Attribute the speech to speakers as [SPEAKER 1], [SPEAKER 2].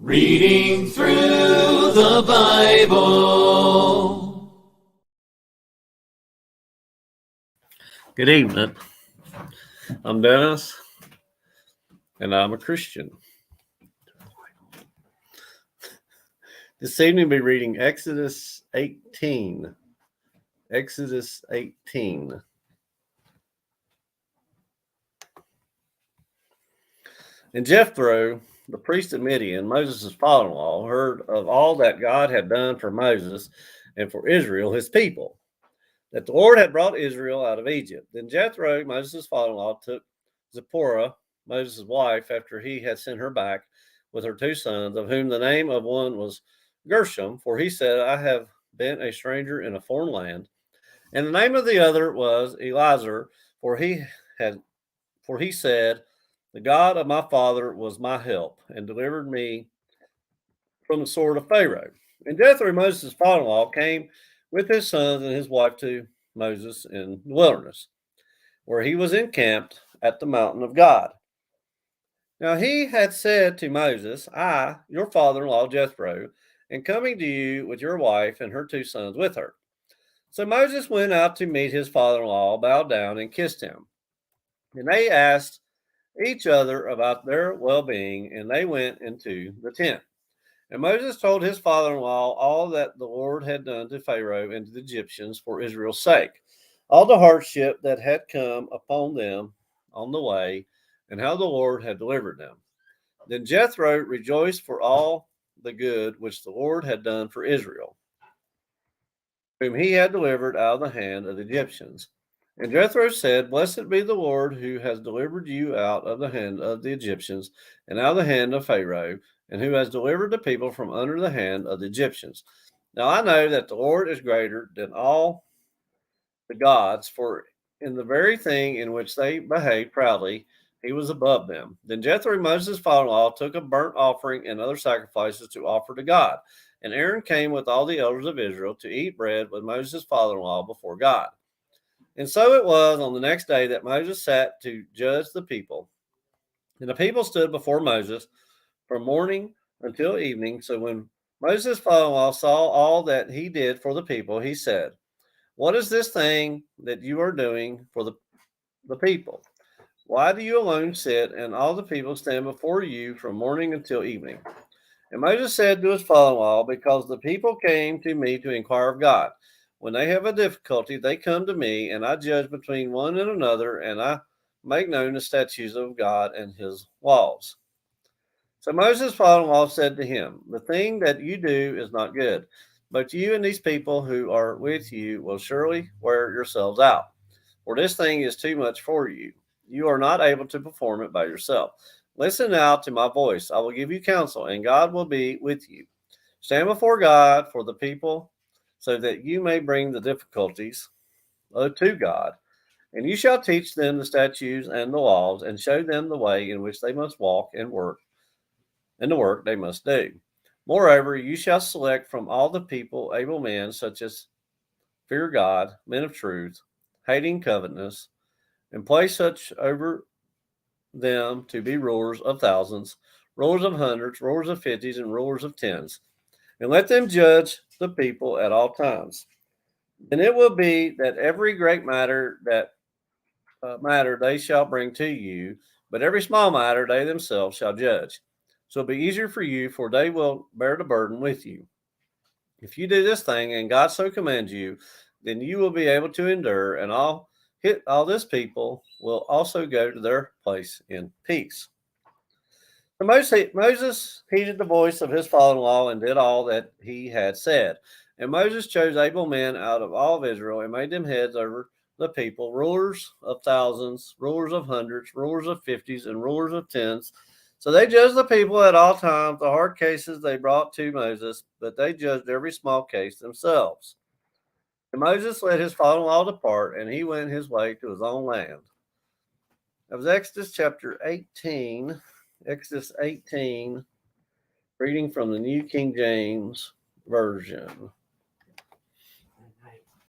[SPEAKER 1] Reading through the Bible. Good evening. I'm Dennis, and I'm a Christian. This evening, we'll be reading Exodus 18. Exodus 18. And Jethro, the priest of Midian, Moses' father-in-law, heard of all that God had done for Moses and for Israel, his people, that the Lord had brought Israel out of Egypt. Then Jethro, Moses' father-in-law, took Zipporah, Moses' wife, after he had sent her back with her two sons, of whom the name of one was Gershom, for he said, I have been a stranger in a foreign land. And the name of the other was Eliezer, for he said, the God of my father was my help and delivered me from the sword of Pharaoh. And Jethro, Moses' father-in-law, came with his sons and his wife to Moses in the wilderness, where he was encamped at the mountain of God. Now he had said to Moses, I, your father-in-law Jethro, am coming to you with your wife and her two sons with her. So Moses went out to meet his father-in-law, bowed down, and kissed him. And they asked each other about their well-being, and they went into the tent. And Moses told his father-in-law all that the Lord had done to Pharaoh and to the Egyptians for Israel's sake, all the hardship that had come upon them on the way, and how the Lord had delivered them. Then Jethro rejoiced for all the good which the Lord had done for Israel, whom he had delivered out of the hand of the Egyptians. And Jethro said, Blessed be the Lord who has delivered you out of the hand of the Egyptians and out of the hand of Pharaoh, and who has delivered the people from under the hand of the Egyptians. Now I know that the Lord is greater than all the gods, for in the very thing in which they behaved proudly, he was above them. Then Jethro, Moses' father-in-law, took a burnt offering and other sacrifices to offer to God. And Aaron came with all the elders of Israel to eat bread with Moses' father-in-law before God. And so it was on the next day that Moses sat to judge the people. And the people stood before Moses from morning until evening. So when Moses' father-in-law saw all that he did for the people, he said, What is this thing that you are doing for the people? Why do you alone sit and all the people stand before you from morning until evening? And Moses said to his father-in-law, Because the people came to me to inquire of God. When they have a difficulty, they come to me, and I judge between one and another, and I make known the statutes of God and his laws. So Moses' father-in-law said to him, The thing that you do is not good, but you and these people who are with you will surely wear yourselves out. For this thing is too much for you. You are not able to perform it by yourself. Listen now to my voice. I will give you counsel, and God will be with you. Stand before God for the people, so that you may bring the difficulties to God. And you shall teach them the statutes and the laws, and show them the way in which they must walk and work, and the work they must do. Moreover, you shall select from all the people able men, such as fear God, men of truth, hating covetousness, and place such over them to be rulers of thousands, rulers of hundreds, rulers of fifties, and rulers of tens. And let them judge the people at all times. And it will be that every great matter they shall bring to you, but every small matter they themselves shall judge. So it'll be easier for you, for they will bear the burden with you. If you do this thing, and God so commands you, then you will be able to endure, and all this people will also go to their place in peace. So Moses heeded the voice of his father-in-law and did all that he had said. And Moses chose able men out of all of Israel and made them heads over the people, rulers of thousands, rulers of hundreds, rulers of fifties, and rulers of tens. So they judged the people at all times. The hard cases they brought to Moses, but they judged every small case themselves. And Moses let his father-in-law depart, and he went his way to his own land. That was Exodus chapter 18. Exodus 18, reading from the New King James Version.